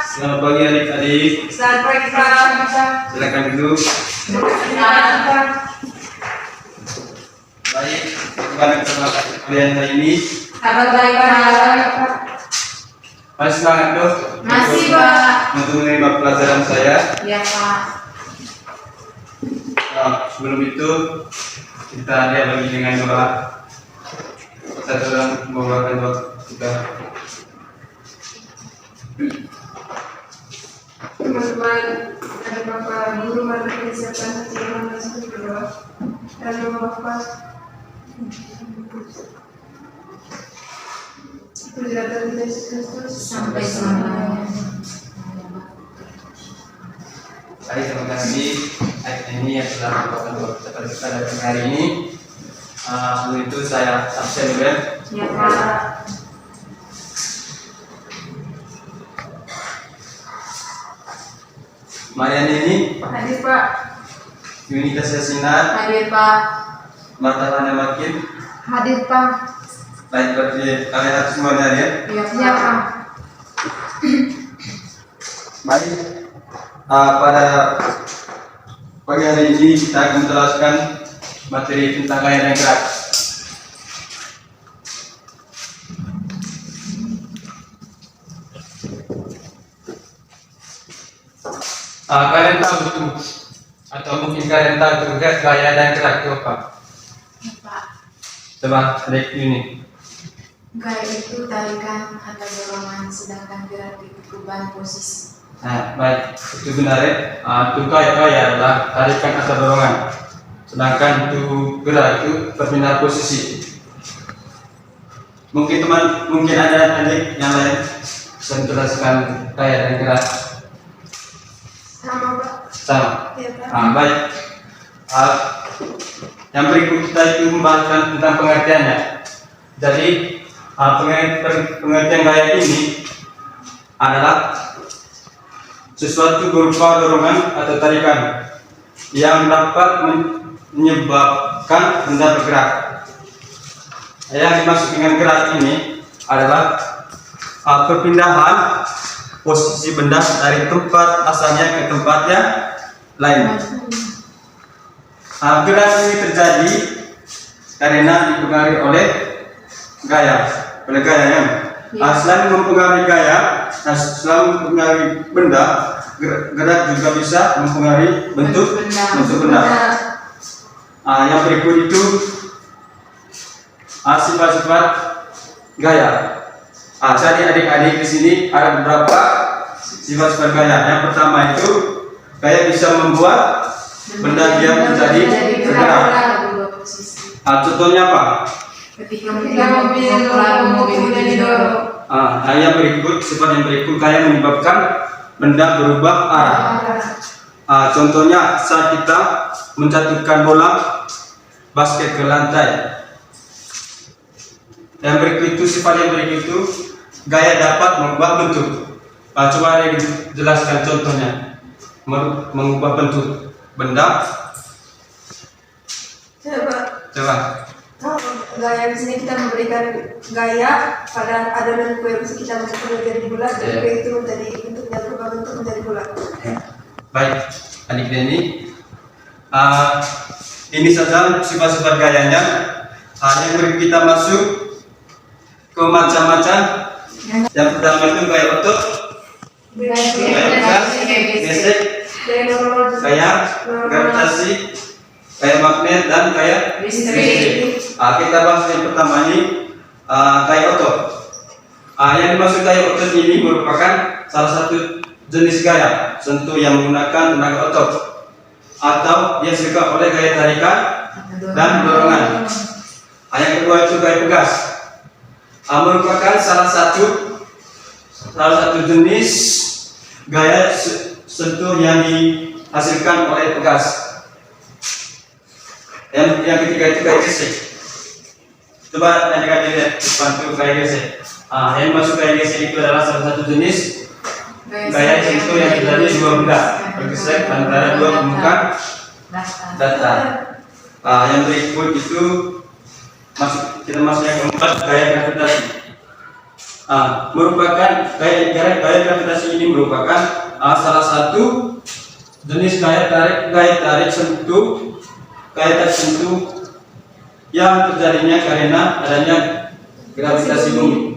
Selamat pagi adik-adik. Selamat pagi Pak. Silakan duduk. Baik, bagaimana kesempatan kalian hari ini? Kabar baik Pak. Masih semangat dok? Masih Pak. Untuk menerima pelajaran saya. Ya Pak. Nah, sebelum itu kita lihat lagi dengan doa. Satu orang membawakan doa kita. Teman-teman, ada Bapak Guru Mata Persiapan hati yang masuk berdoa dan Bapak Perjalanan Yesus Kristus sampai selamanya. Baik, terima kasih ayat ini yang telah membawakan doa kita pada hari ini. Sebelum itu saya absen dulu ya. Ya Pak. Marian ini Hadir Pak. Yunita Sinar, Hadir Pak. Marta Hana Makin. Hadir Pak. Baik, berarti kalian harus semuanya ya. Ya Pak. Baik, pada pagi hari ini kita akan menjelaskan materi tentang gaya dan gerak. Kalian tahu itu atau mungkin kalian tahu itu gaya dan gerak itu apa? Pak, Coba adik ini. gaya itu tarikan atau dorongan, sedangkan gerak itu perubahan posisi. Nah, baik, itu benar ya. Itu gaya adalah tarikan atau dorongan, sedangkan itu gerak itu perpindahan posisi. Mungkin ada adik yang lain bisa menjelaskan gaya dan gerak. Sama Pak. Sama. Ya Pak. Baik. Yang berikut kita itu membahaskan tentang pengertiannya. Jadi pengertian gaya ini adalah sesuatu berupa dorongan atau tarikan yang dapat menyebabkan benda bergerak. Yang dimaksud dengan gerak ini adalah perpindahan posisi benda dari tempat asalnya ke tempat yang lain. Gerak ini terjadi karena dipengaruhi oleh gaya ya. Selain mempengaruhi gaya, selain mempengaruhi benda, gerak juga bisa mempengaruhi bentuk benda. Yang berikut itu sifat-sifat gaya. Jadi adik-adik di sini ada beberapa sifat-sifat gaya. Yang pertama itu gaya bisa membuat benda diam menjadi bergerak. Contohnya apa? Ketika mobil didorong. Yang berikut, sifat yang berikut gaya menyebabkan benda berubah arah. Contohnya saat kita menjatuhkan bola basket ke lantai. Yang berikut itu, sifat yang berikut itu gaya dapat mengubah bentuk. Coba dijelaskan contohnya. Mengubah bentuk benda. Coba. Gaya di sini kita memberikan gaya pada adonan kue, bisa kita masukkan menjadi bulat dan kue itu menjadi bentuknya berubah bentuk menjadi bulat. Baik, adik Deni. Ini saja sifat-sifat gayanya. Yang berikut kita masuk ke macam-macam. Yang pertama itu gaya otot, gaya pegas, gesek, gaya gravitasi, gaya magnet, dan gaya listrik. Kita bahas yang pertama ini gaya otot. Yang dimaksud gaya otot ini merupakan salah satu jenis gaya sentuh yang menggunakan tenaga otot atau dihasilkan oleh gaya tarikan dan dorongan. Yang kedua itu gaya pegas, merupakan salah satu jenis gaya sentuh yang dihasilkan oleh pegas. Yang ketiga itu gaya gesek. Coba adik-adik lihat bantu gaya gesek. Yang masuk gaya gesek itu adalah salah satu jenis gaya sentuh yang terjadi di dua benda bergesek antara dua permukaan datar. Yang berikut itu kita masuk yang keempat, gaya gravitasi. Merupakan gaya gravitasi ini merupakan salah satu jenis gaya tarik sentuh yang terjadinya karena adanya gravitasi bumi.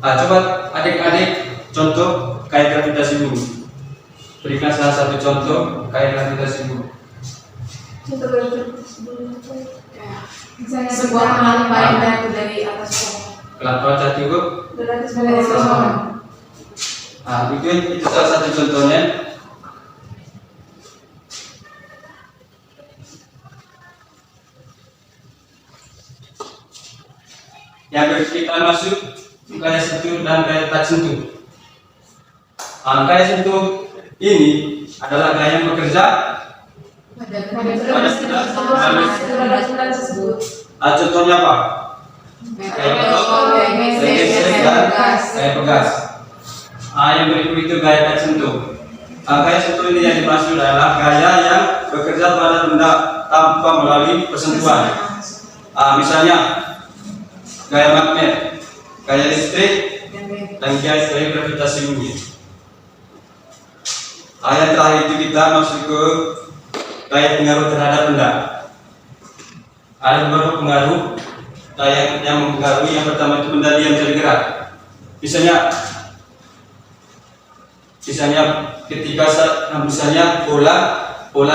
Coba adik-adik contoh gaya gravitasi bumi. Berikan salah satu contoh gaya gravitasi bumi. Contoh gravitasi bumi apa ya? Misalnya sebuah makhluk paling jatuh dari atas pohon. Kelapa jatuh ke Dari atas Dari atas pohon. itu salah satu contohnya. Yang kita masuk gaya sentuh dan gaya tak sentuh. Gaya sentuh ini adalah gaya yang bekerja Pada benda tersebut. contohnya apa? Gaya pegas. Yang berikut itu gaya tak sentuh. Gaya sentuh ini yang dimaksud adalah gaya yang bekerja pada benda tanpa melalui persentuhan. Misalnya gaya magnet, gaya listrik, dan gaya gravitasi bumi. Yang terakhir itu kita masuk ke gaya pengaruh terhadap benda. Ada beberapa pengaruh gaya yang mempengaruhi. Yang pertama itu benda diam menjadi gerak. Misalnya ketika bola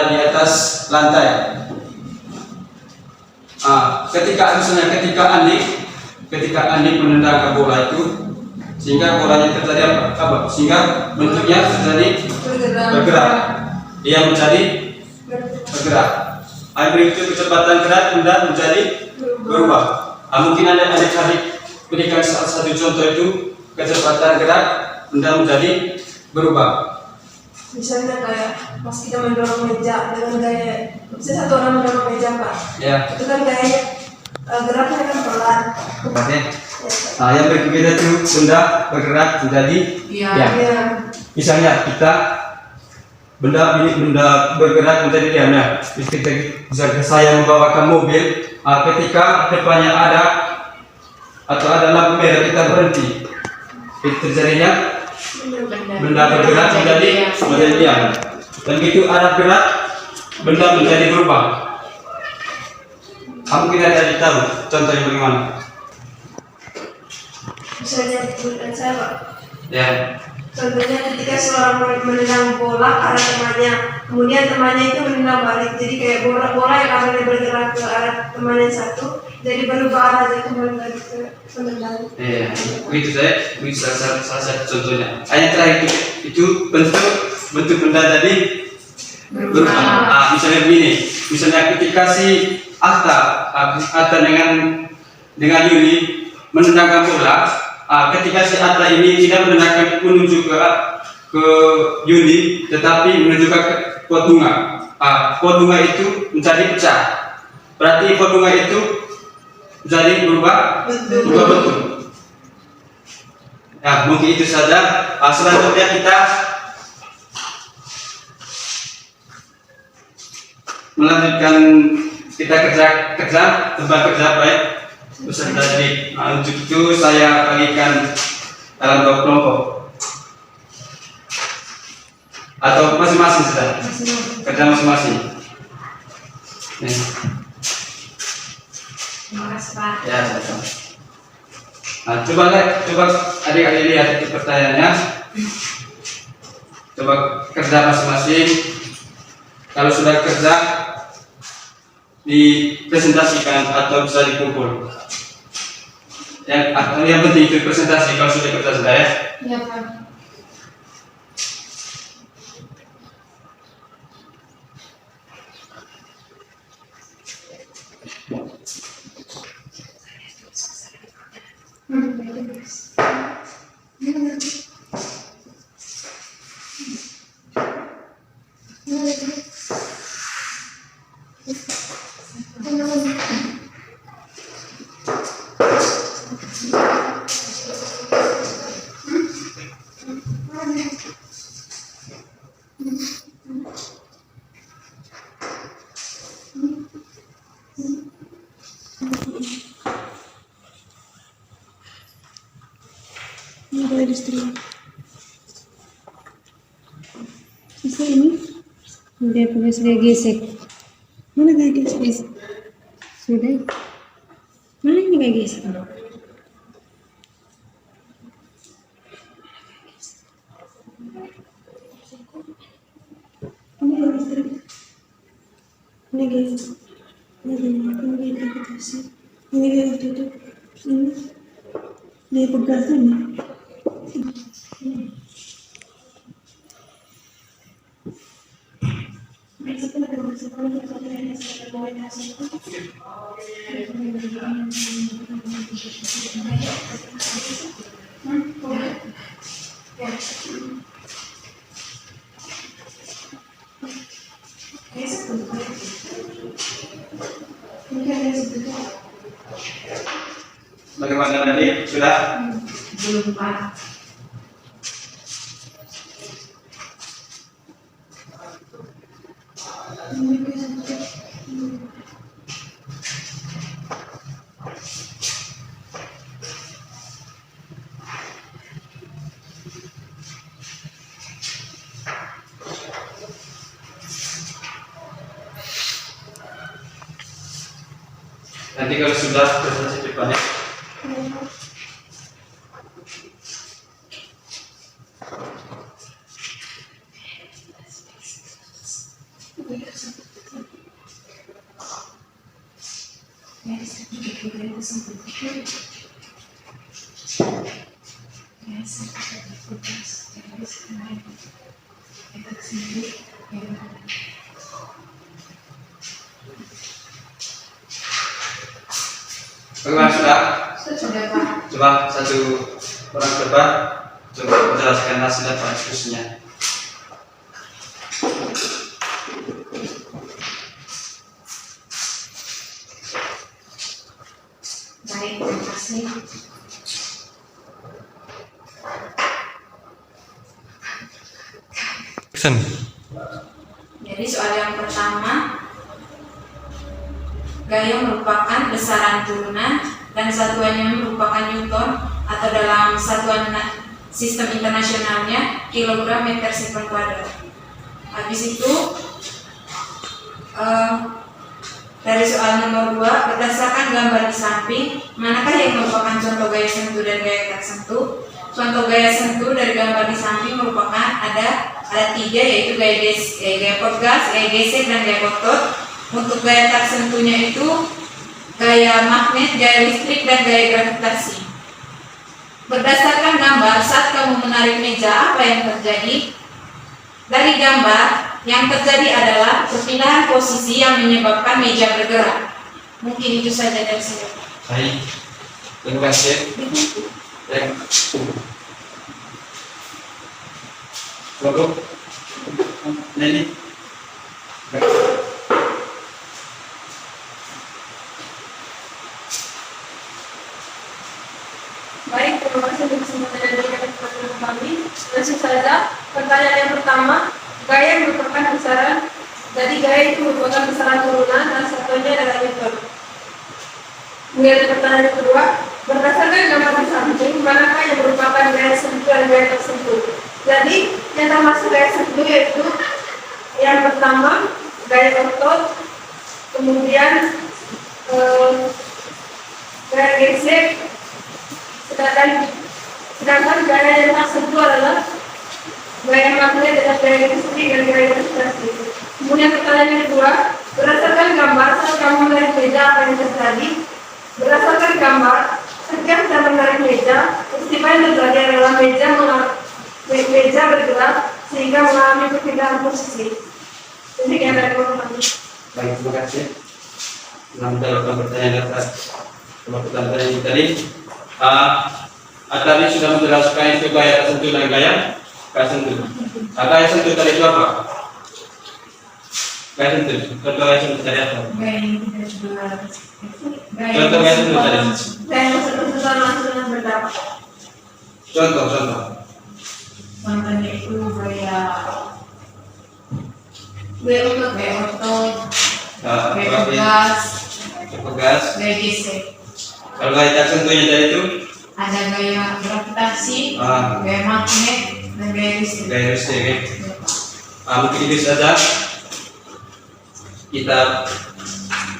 di atas lantai. Ketika Andi menendangkan bola itu, sehingga bolanya terjadi apa? Sehingga bentuknya terjadi bergerak. Dia menjadi bergerak. Berikut kecepatan gerak benda menjadi berubah. Mungkin adik-adik berikan salah satu contoh itu kecepatan gerak benda menjadi berubah. Misalnya kayak pas kita mendorong meja dengan gaya, bisa satu orang mendorong meja Pak. Ya. Itu kan gayanya geraknya kan pelan. Yang berbeda itu benda bergerak menjadi diam. Iya. Misalnya benda bergerak menjadi diam. Misalnya saya membawakan mobil, ketika depannya ada lampu merah kita berhenti. Itu terjadinya benda bergerak menjadi diam. Dan begitu ada gerak, benda menjadi berubah. Mungkin ada tahu contohnya bagaimana? Misalnya saya Pak. Ya. Contohnya ketika seorang menendang bola ke arah temannya, kemudian temannya itu menendang balik, jadi kayak bola yang awalnya bergerak ke arah temannya satu, jadi berubah arahnya kembali lagi ke penendang. Iya, begitu salah satu contohnya. Yang terakhir itu bentuk benda tadi berubah. Misalnya begini, misalnya ketika si Atta dengan Yuni menendangkan bola, ketika si Atta ini tidak menuju ke Yuni, tetapi menuju ke pot bunga. Pot bunga itu menjadi pecah. Berarti pot bunga itu jadi berubah bentuk. Ya, mungkin itu saja. Selanjutnya kita melanjutkan kerja baik beserta didik. Untuk itu saya bagikan dalam kelompok atau masing-masing sudah kerja masing-masing. Terima kasih Pak. Ya, coba adik-adik lihat itu pertanyaannya. Coba kerja masing-masing. Kalau sudah kerja, dipresentasikan atau bisa dikumpul. Yang penting itu presentasi kalau sudah kerja sudah ya. Iya Pak. Ini gaya distrik. Bisa ini? Dia punya sudah gesek. Mana gaya gesek? Sudah. Mana ini gak gesek? Ini gaya distrik. Ini gaya. Ini gaya gravitasi. Ini gaya tutup. Ini gaya pegasan. Bagaimana tadi? Sudah? Belum, Pak. Nanti kalau sudah presentasi depannya. Bagaimana sudah? Sudah, Pak. Coba satu orang coba menjelaskan hasil dan diskusinya. Baik, terima kasih. Jadi soal yang pertama, gaya merupakan besaran turunan dan satuannya merupakan Newton atau dalam satuan sistem internasionalnya kilogram meter sekon kuadrat. Habis itu dari soal nomor 2, berdasarkan gambar di samping, manakah yang merupakan contoh gaya sentuh dan gaya tak sentuh? Contoh gaya sentuh dari gambar di samping merupakan ada 3, yaitu gaya potgas, gaya gesek, dan gaya otot. Untuk gaya tak sentuhnya itu gaya magnet, gaya listrik, dan gaya gravitasi. Berdasarkan gambar, saat kamu menarik meja, apa yang terjadi? Dari gambar, yang terjadi adalah perpindahan posisi yang menyebabkan meja bergerak. Mungkin itu saja dari saya. Baik. Terima kasih. Bagus. Neni. Baik, terima kasih untuk kesempatan yang diberikan kepada kami. Langsung saja, pertanyaan yang pertama, gaya merupakan besaran. Jadi gaya itu merupakan besaran turunan dan satunya adalah Newton. Kemudian pertanyaan yang kedua, berdasarkan gambar di samping, manakah yang merupakan gaya sentuh dan gaya tersentuh? Jadi yang termasuk gaya sentuh yaitu yang pertama gaya otot, kemudian gaya gesek, sedangkan gaya yang tak sentuh adalah gaya magnet dan gaya listrik dan gaya gravitasi. Kemudian pertanyaan yang kedua, berdasarkan gambar saat kamu menarik meja apa yang terjadi? Berdasarkan gambar, setiap saya menarik meja, peristiwa yang terjadi adalah meja bergerak sehingga mengalami perpindahan posisi. Demikian dari kami. Baik, terima kasih. Menjawab pertanyaan pertanyaan tadi. Tadi sudah menjelaskan itu gaya sentuh dan gaya sentuh. Gaya sentuh tadi itu apa? Gaya sentuh. Contoh gaya sentuh tadi apa? Contoh gaya sentuh tadi. Gaya sentuh langsung dengan berdapat. Contoh. Contohnya itu gaya otot, gaya gas, Pegas. gaya gesek. Kalau gaya tak sentuhnya tadi itu ada gaya gravitasi, Ah. gaya magnet, dan gaya listrik. Gaya listrik. Ya, Pak. Mungkin itu saja kita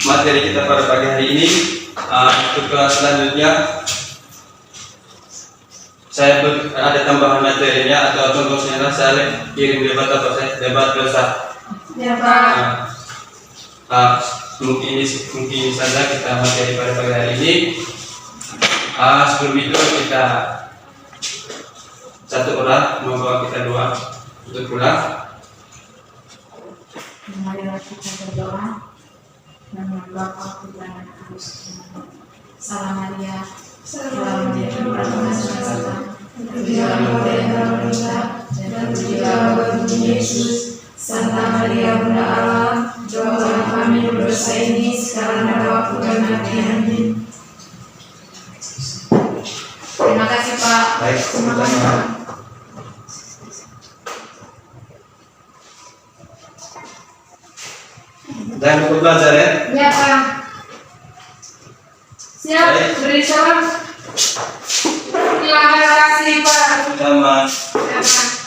materi kita pada pagi hari ini. Untuk kelas selanjutnya saya ada tambahan materinya atau contohnya saya kirim debat atau saya debat besar. Ya Pak. Mungkin ini saja kita materi pada pagi hari ini. Sebelum itu kita satu orang membawa kita doa untuk pulang. Marilah kita berdoa dengan Bapa, Putra, dan Roh Kudus. Salam Maria, salam Maria, Tuhan Yesus, terpujilah dalam kita, dan terpujilah bagi Yesus. Santa Maria Bunda Allah, doakanlah kami yang berdosa ini sekarang dan waktu kami mati. Amin. Terima kasih Pak. Baik, Terima kasih Pak. Jangan lupa belajar ya. Ya Pak. Siap, Baik. beri salam. Terima kasih Pak. Sama. Ya, Pak.